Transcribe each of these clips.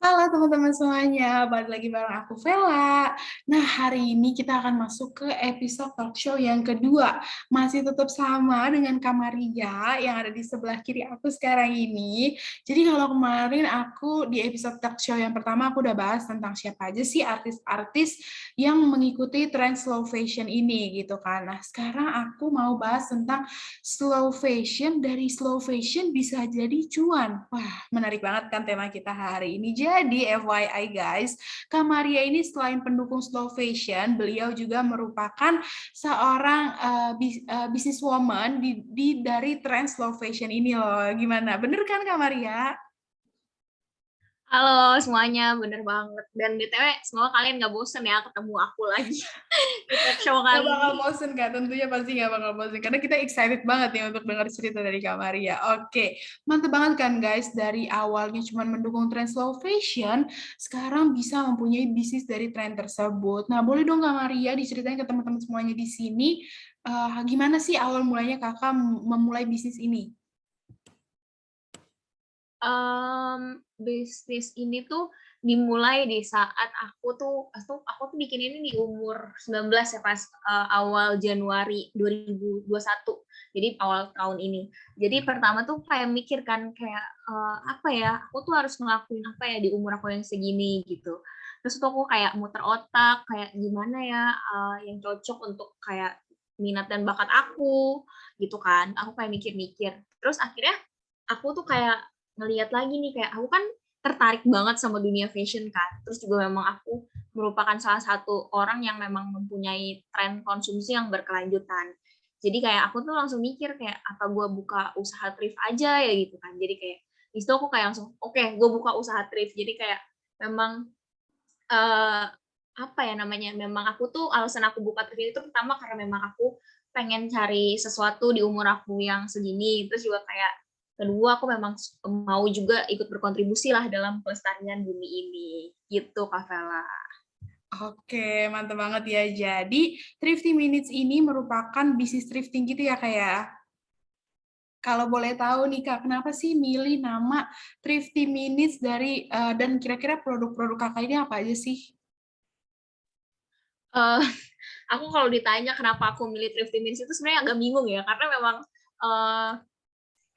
Halo teman-teman semuanya, balik lagi bareng aku Vela. Nah, hari ini kita akan masuk ke episode talk show yang kedua. Masih tetap sama dengan Kamaria yang ada di sebelah kiri aku sekarang ini. Jadi kalau kemarin aku di episode talk show yang pertama aku udah bahas tentang siapa aja sih artis-artis yang mengikuti tren slow fashion ini gitu kan. Nah, sekarang aku mau bahas tentang slow fashion. Dari slow fashion bisa jadi cuan. Wah, menarik banget kan tema kita hari ini. Jadi FYI guys, Kamaria ini selain pendukung slow fashion, beliau juga merupakan seorang businesswoman dari tren slow fashion ini loh. Gimana? Bener kan Kamaria? Halo semuanya, bener banget. Dan BTW, semoga kalian nggak bosen ya ketemu aku lagi di talk show Gak kali bakal ini. bosen Kak, tentunya pasti gak bakal bosen karena kita excited banget ya untuk dengar cerita dari Kak Maria. Oke, mantep banget kan guys, dari awalnya cuma mendukung tren slow fashion, sekarang bisa mempunyai bisnis dari tren tersebut. Nah, boleh dong Kak Maria diceritain ke teman-teman semuanya di sini, gimana sih awal mulanya kakak memulai bisnis ini? Bisnis ini tuh dimulai di saat aku tuh bikin ini di umur 19 ya, pas awal Januari 2021. Jadi awal tahun ini. Jadi pertama tuh kayak mikir kan kayak apa ya, aku tuh harus ngelakuin apa ya di umur aku yang segini gitu. Terus tuh aku kayak muter otak kayak gimana ya yang cocok untuk kayak minat dan bakat aku gitu kan. Aku kayak mikir-mikir. Terus akhirnya aku tuh kayak ngelihat lagi nih, kayak aku kan tertarik banget sama dunia fashion kan. Terus juga memang aku merupakan salah satu orang yang memang mempunyai tren konsumsi yang berkelanjutan. Jadi kayak aku tuh langsung mikir kayak apa gue buka usaha thrift aja ya gitu kan. Jadi kayak di situ aku kayak langsung oke, gue buka usaha thrift. Jadi kayak memang eh, apa ya namanya, memang aku tuh alasan aku buka thrift itu pertama karena memang aku pengen cari sesuatu di umur aku yang segini. Terus juga kayak kedua aku memang mau juga ikut berkontribusi lah dalam pelestarian bumi ini gitu Kak Vela. Oke, mantep banget ya. Jadi, Thrifty Minutes ini merupakan bisnis thrifting gitu ya, Kak ya? Kalau boleh tahu nih Kak, kenapa sih milih nama Thrifty Minutes dan kira-kira produk-produk Kakak ini apa aja sih? uh, aku kalau ditanya kenapa aku milih Thrifty Minutes itu sebenarnya agak bingung ya, karena memang uh,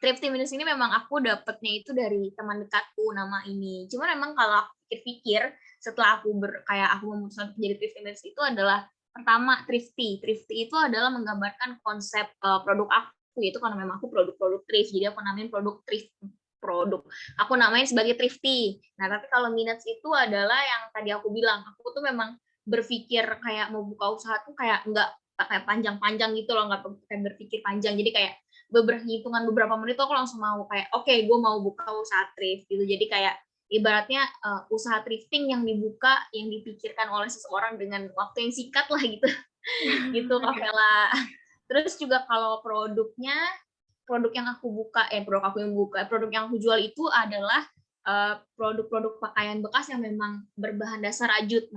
Thrifty Minutes ini memang aku dapetnya itu dari teman dekatku nama ini. Cuma memang kalau aku pikir-pikir setelah kayak aku memutuskan menjadi Thrifty Minutes itu adalah pertama thrifty. Thrifty itu adalah menggambarkan konsep produk aku, itu karena memang aku produk-produk thrift. Jadi aku namain produk thrift produk. Aku namain sebagai thrifty. Nah, tapi kalau minutes itu adalah yang tadi aku bilang, aku tuh memang berpikir kayak mau buka usaha tuh kayak nggak kayak panjang-panjang gitu loh, nggak kayak berpikir panjang. Jadi kayak beberapa menit tuh aku langsung mau kayak oke, gue mau buka usaha thrift gitu. Jadi kayak ibaratnya usaha thrifting yang dibuka, yang dipikirkan oleh seseorang dengan waktu yang singkat lah gitu. Gitu Kak Oke. Vela. Terus juga kalau produk yang aku buka, produk yang aku jual itu adalah produk-produk pakaian bekas yang memang berbahan dasar rajut.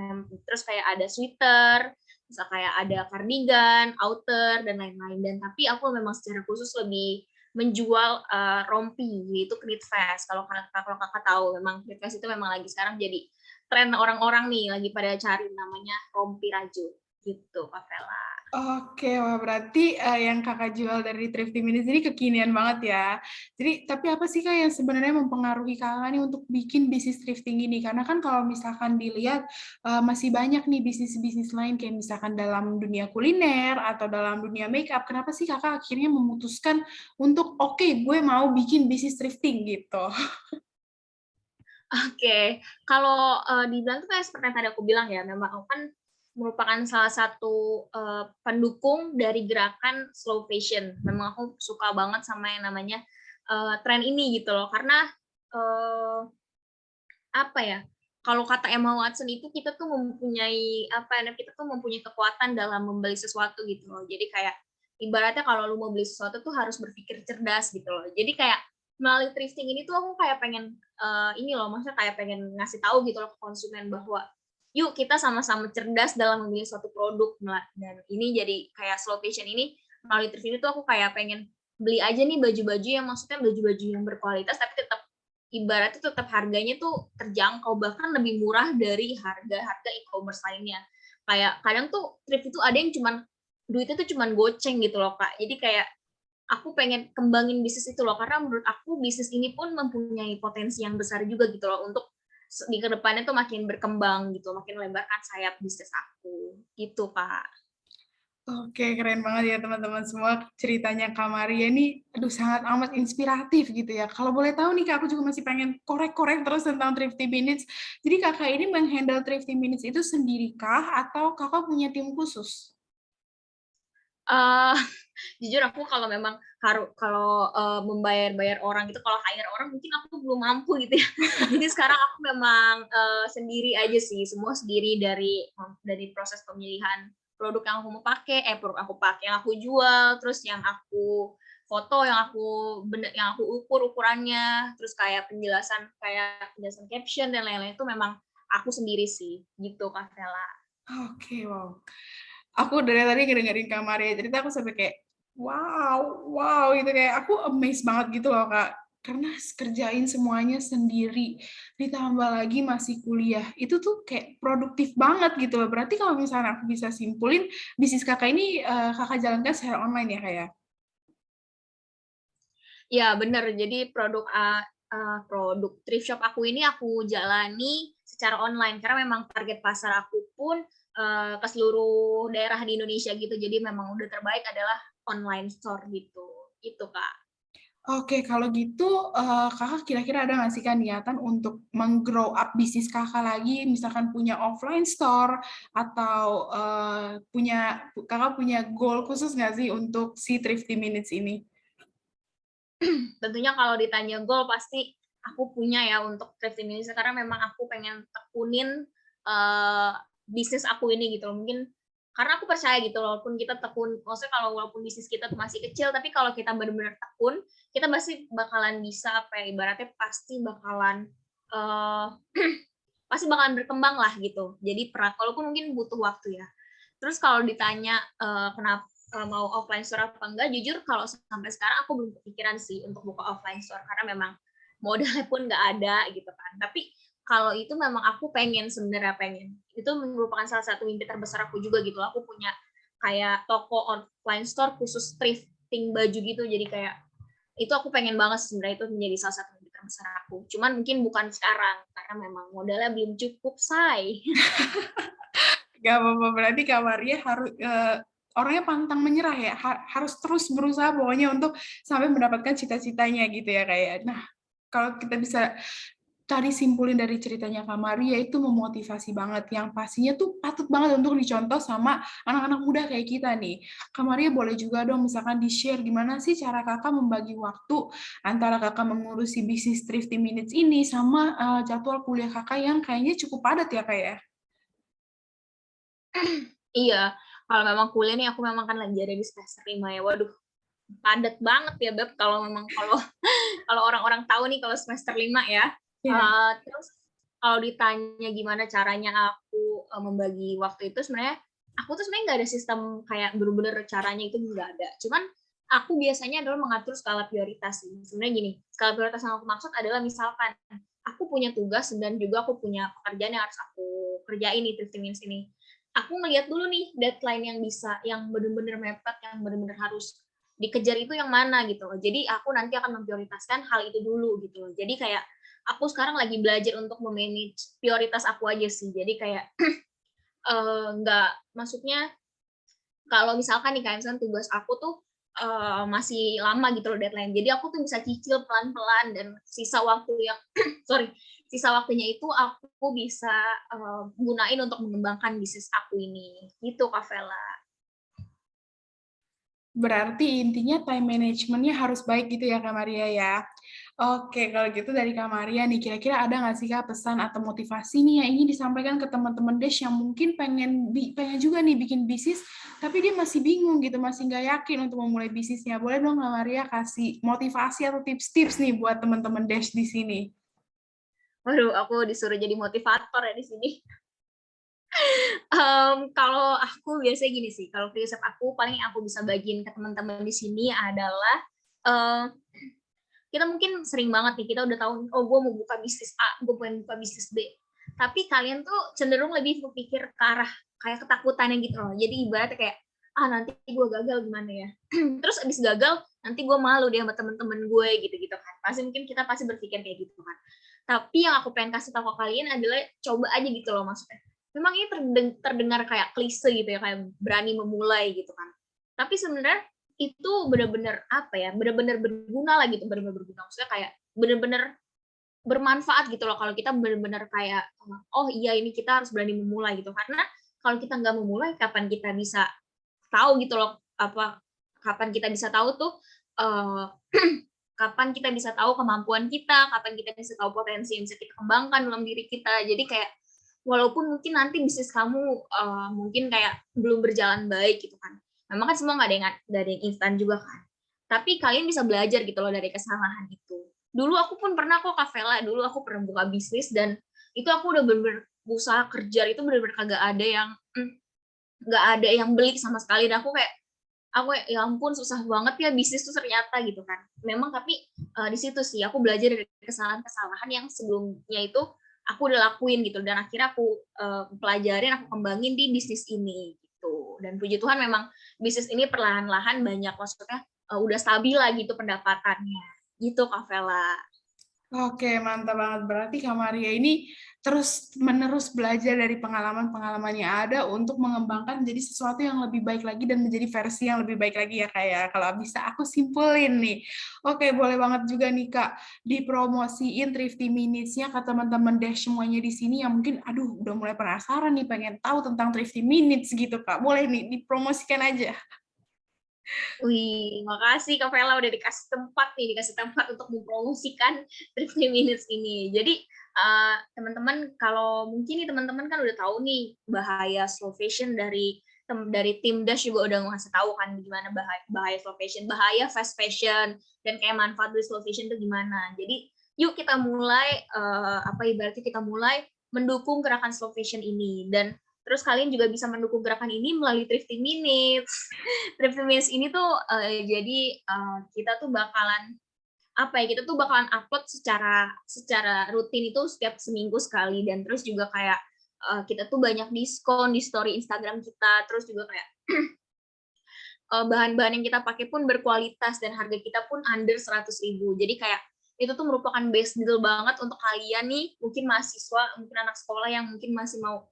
Terus kayak ada sweater, bisa kayak ada cardigan, outer, dan lain-lain. Dan tapi aku memang secara khusus lebih menjual rompi, yaitu knit vest. Kalau kakak tahu, memang knit vest itu memang lagi sekarang jadi tren orang-orang nih, lagi pada cari namanya rompi rajut. Gitu, Kak Vela. Oke, wah berarti yang kakak jual dari Thrifty Minutes ini kekinian banget ya. Jadi, tapi apa sih kak yang sebenarnya mempengaruhi kakak nih untuk bikin bisnis thrifting ini? Karena kan kalau misalkan dilihat masih banyak nih bisnis-bisnis lain kayak misalkan dalam dunia kuliner atau dalam dunia makeup. Kenapa sih kakak akhirnya memutuskan untuk oke, gue mau bikin bisnis thrifting gitu? Oke, kalau dibilang tuh kayak seperti yang tadi aku bilang ya, memang aku kan merupakan salah satu pendukung dari gerakan slow fashion. Memang aku suka banget sama yang namanya tren ini gitu loh, karena uh, apa ya? Kalau kata Emma Watson itu kita tuh mempunyai apa ya? Kita tuh mempunyai kekuatan dalam membeli sesuatu gitu loh. Jadi kayak ibaratnya kalau lu mau beli sesuatu tuh harus berpikir cerdas gitu loh. Jadi kayak melalui thrifting ini tuh aku kayak pengen ini loh, maksudnya kayak pengen ngasih tahu gitu loh ke konsumen bahwa yuk kita sama-sama cerdas dalam memilih suatu produk. Dan ini jadi kayak slow fashion ini, melalui thrifting itu aku kayak pengen beli aja nih baju-baju yang maksudnya baju-baju yang berkualitas tapi tetap ibaratnya tetap harganya tuh terjangkau, bahkan lebih murah dari harga-harga e-commerce lainnya. Kayak kadang tuh thrift itu ada yang cuman duitnya tuh cuman goceng gitu loh Kak. Jadi kayak aku pengen kembangin bisnis itu loh, karena menurut aku bisnis ini pun mempunyai potensi yang besar juga gitu loh untuk di kedepannya tuh makin berkembang gitu, makin lebarkan sayap bisnis aku gitu Kak. Oke, keren banget ya teman-teman semua ceritanya Kak Maria ini, aduh sangat amat inspiratif gitu ya. Kalau boleh tahu nih Kak, aku juga masih pengen korek-korek terus tentang Thrifty Minutes. Jadi kakak ini menghandle Thrifty Minutes itu sendiri kah atau kakak punya tim khusus? Uh, jujur aku kalau memang harus kalau membayar orang itu, kalau hire orang mungkin aku belum mampu gitu ya. Jadi sekarang aku memang sendiri aja sih, semua sendiri dari proses pemilihan produk yang aku mau pakai, produk aku pakai, yang aku jual, terus yang aku foto, yang aku ukur ukurannya, terus kayak penjelasan caption dan lain-lain itu memang aku sendiri sih, gitu Kak Vela. Oke, wow. Aku dari tadi ngedengerin Kak Maria cerita, aku sampai kayak, wow, wow, itu kayak aku amazed banget gitu loh Kak. Karena kerjain semuanya sendiri, ditambah lagi masih kuliah, itu tuh kayak produktif banget gitu loh. Berarti kalau misalnya aku bisa simpulin, bisnis kakak ini kakak jalankan secara online ya Kak ya? Ya benar. Jadi produk thrift shop aku ini aku jalani secara online karena memang target pasar aku pun ke seluruh daerah di Indonesia gitu. Jadi memang udah terbaik adalah online store gitu. Itu Kak. Oke, kalau gitu kakak kira-kira ada nggak sih kan niatan untuk meng-grow up bisnis kakak lagi, misalkan punya offline store atau kakak punya goal khusus nggak sih untuk si Thrifty Minutes ini? Tentunya kalau ditanya goal pasti aku punya ya untuk thrift Indonesia, karena memang aku pengen tekunin bisnis aku ini gitu loh. Mungkin karena aku percaya gitu loh, walaupun kita tekun, maksudnya kalau walaupun bisnis kita tuh masih kecil, tapi kalau kita benar-benar tekun, kita pasti bakalan bisa apa ya, ibaratnya uh, pasti bakalan berkembang lah gitu. Jadi walaupun mungkin butuh waktu ya. Terus kalau ditanya kenapa mau offline store apa enggak, jujur kalau sampai sekarang aku belum kepikiran sih untuk buka offline store karena memang modalnya pun nggak ada gitu kan. Tapi kalau itu memang aku sebenarnya pengen. Itu merupakan salah satu mimpi terbesar aku juga gitu. Aku punya kayak toko offline store khusus thrifting baju gitu. Jadi kayak itu aku pengen banget sebenarnya, itu menjadi salah satu mimpi terbesar aku. Cuman mungkin bukan sekarang karena memang modalnya belum cukup, say. Gak apa-apa, berarti Kak Maria harus orangnya pantang menyerah ya, harus terus berusaha pokoknya untuk sampai mendapatkan cita-citanya gitu ya kayak. Nah, kalau kita bisa tadi simpulin dari ceritanya Kak Maria itu memotivasi banget, yang pastinya tuh patut banget untuk dicontoh sama anak-anak muda kayak kita nih. Kak Maria boleh juga dong misalkan di-share gimana sih cara kakak membagi waktu antara kakak mengurusi bisnis Thrifty Minutes ini sama jadwal kuliah kakak yang kayaknya cukup padat ya kak ya? Iya, kalau memang kuliah nih aku memang kan lagi ada di semester 5 ya. Waduh, padat banget ya Beb kalau memang kalau orang-orang tahu nih kalau semester 5 ya. Iya. Terus kalau ditanya gimana caranya aku membagi waktu itu, sebenarnya aku tuh sebenarnya nggak ada sistem kayak bener-bener caranya itu nggak ada. Cuman aku biasanya adalah mengatur skala prioritas sih. Sebenarnya gini, skala prioritas yang aku maksud adalah misalkan aku punya tugas dan juga aku punya pekerjaan yang harus aku kerjain di 15 minutes ini. Aku ngeliat dulu nih deadline yang yang bener-bener mepet, yang bener-bener harus dikejar itu yang mana gitu loh. Jadi aku nanti akan memprioritaskan hal itu dulu gitu loh. Jadi kayak aku sekarang lagi belajar untuk memanage prioritas aku aja sih. Jadi kayak nggak, maksudnya kalau misalkan nih kayak misalkan tugas aku tuh masih lama gitu loh deadline. Jadi aku tuh bisa cicil pelan-pelan dan sisa waktu yang sorry, sisa waktunya itu aku bisa gunain untuk mengembangkan bisnis aku ini. Gitu Kak Vela. Berarti intinya time management-nya harus baik gitu ya Kak Maria ya. Oke, kalau gitu dari Kak Maria nih, kira-kira ada nggak sih Kak pesan atau motivasi nih yang ingin disampaikan ke teman-teman Dash yang mungkin pengen juga nih bikin bisnis, tapi dia masih bingung gitu, masih nggak yakin untuk memulai bisnisnya. Boleh dong Kak Maria kasih motivasi atau tips-tips nih buat teman-teman Dash di sini. Waduh, aku disuruh jadi motivator ya di sini. Kalau aku biasanya gini sih, kalau prinsip aku paling yang aku bisa bagiin ke teman-teman di sini adalah uh, kita mungkin sering banget nih, kita udah tahu, oh gue mau buka bisnis A, gue pengen buka bisnis B. Tapi kalian tuh cenderung lebih berpikir ke arah kayak ketakutannya gitu loh. Jadi ibaratnya kayak, nanti gue gagal gimana ya. Terus abis gagal, nanti gue malu deh sama temen-temen gue gitu-gitu kan. Mungkin kita pasti berpikir kayak gitu kan. Tapi yang aku pengen kasih tahu ke kalian adalah coba aja gitu loh maksudnya. Memang ini terdengar kayak klise gitu ya, kayak berani memulai gitu kan. Tapi sebenarnya itu benar-benar apa ya, benar-benar berguna lah gitu, benar-benar berguna. Maksudnya kayak benar-benar bermanfaat gitu loh kalau kita benar-benar kayak, oh iya ini kita harus berani memulai gitu. Karena kalau kita nggak memulai, kapan kita bisa tahu gitu loh, kapan kita bisa tahu tuh, kapan kita bisa tahu kemampuan kita, kapan kita bisa tahu potensi yang bisa kita kembangkan dalam diri kita. Jadi kayak, walaupun mungkin nanti bisnis kamu mungkin kayak belum berjalan baik gitu kan. Memang kan semua nggak ada yang instan juga kan. Tapi kalian bisa belajar gitu loh dari kesalahan itu. Dulu aku pun pernah kok, Kak Vela, dulu aku pernah buka bisnis dan itu aku udah bener-bener usaha kerja itu bener-bener kagak ada yang nggak ada yang beli sama sekali. Dan aku ya ampun susah banget ya bisnis tuh ternyata gitu kan. Memang tapi di situ sih aku belajar dari kesalahan-kesalahan yang sebelumnya itu aku udah lakuin gitu, dan akhirnya aku pelajarin, aku kembangin di bisnis ini gitu. Dan puji Tuhan memang bisnis ini perlahan-lahan banyak, maksudnya udah stabil lah gitu pendapatannya gitu, Kak Vela. Oke, mantap banget. Berarti Kak Maria ini terus-menerus belajar dari pengalaman-pengalaman yang ada untuk mengembangkan menjadi sesuatu yang lebih baik lagi dan menjadi versi yang lebih baik lagi ya Kak ya. Kalau bisa aku simpulin nih. Oke, boleh banget juga nih Kak dipromosiin Thrifty Minutes-nya ke teman-teman Dash semuanya di sini yang mungkin aduh udah mulai penasaran nih pengen tahu tentang Thrifty Minutes gitu Kak. Boleh nih dipromosikan aja. Wih, makasih Kak Vela udah dikasih tempat untuk mempromosikan 30 Minutes ini. Jadi teman-teman, kalau mungkin nih teman-teman kan udah tahu nih bahaya slow fashion dari tim Dash juga udah ngasih tahu kan gimana bahaya slow fashion, bahaya fast fashion, dan kayak manfaat dari slow fashion itu gimana. Jadi yuk kita mulai ibaratnya kita mulai mendukung gerakan slow fashion ini. Dan terus kalian juga bisa mendukung gerakan ini melalui Thrifty Minutes. Thrifty Minutes ini tuh jadi kita tuh bakalan kita tuh bakalan upload secara rutin itu setiap seminggu sekali. Dan terus juga kayak kita tuh banyak diskon di story Instagram kita. Terus juga kayak bahan-bahan yang kita pakai pun berkualitas dan harga kita pun under 100.000. Jadi kayak itu tuh merupakan best deal banget untuk kalian nih, mungkin mahasiswa, mungkin anak sekolah yang mungkin masih mau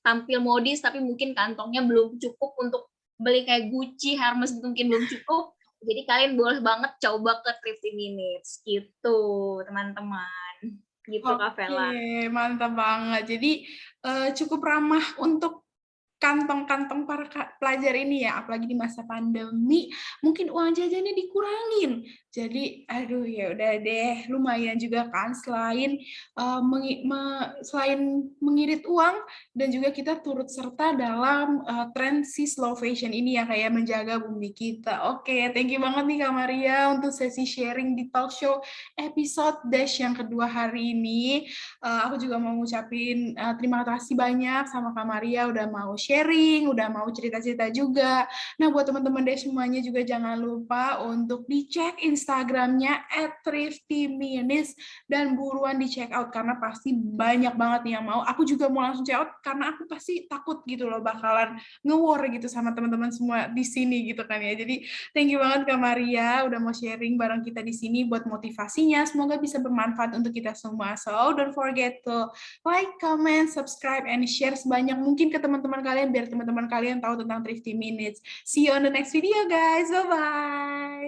tampil modis tapi mungkin kantongnya belum cukup untuk beli kayak Gucci, Hermes gitu, mungkin belum cukup. Jadi kalian boleh banget coba ke Thrifty Minutes gitu, teman-teman. Gitu, Kak Vela. Oke, mantap banget. Jadi cukup ramah untuk kantong-kantong para pelajar ini ya, apalagi di masa pandemi, mungkin uang jajannya dikurangin. Jadi, aduh ya udah deh, lumayan juga kan selain mengirit uang dan juga kita turut serta dalam tren si slow fashion ini ya kayak menjaga bumi kita. Oke, thank you banget nih Kak Maria untuk sesi sharing di talk show episode Dash yang kedua hari ini. Aku juga mau ngucapin terima kasih banyak sama Kak Maria udah mau sharing, udah mau cerita-cerita juga. Nah, buat teman-teman deh semuanya juga jangan lupa untuk dicek Instagramnya @thriftyminutes dan buruan di check out karena pasti banyak banget nih yang mau. Aku juga mau langsung check out karena aku pasti takut gitu loh bakalan nge-war gitu sama teman-teman semua di sini gitu kan ya. Jadi thank you banget Kak Maria udah mau sharing bareng kita di sini buat motivasinya. Semoga bisa bermanfaat untuk kita semua. So, don't forget to like, comment, subscribe, and share sebanyak mungkin ke teman-teman kalian biar teman-teman kalian tahu tentang Thrifty Minutes. See you on the next video, guys. Bye-bye.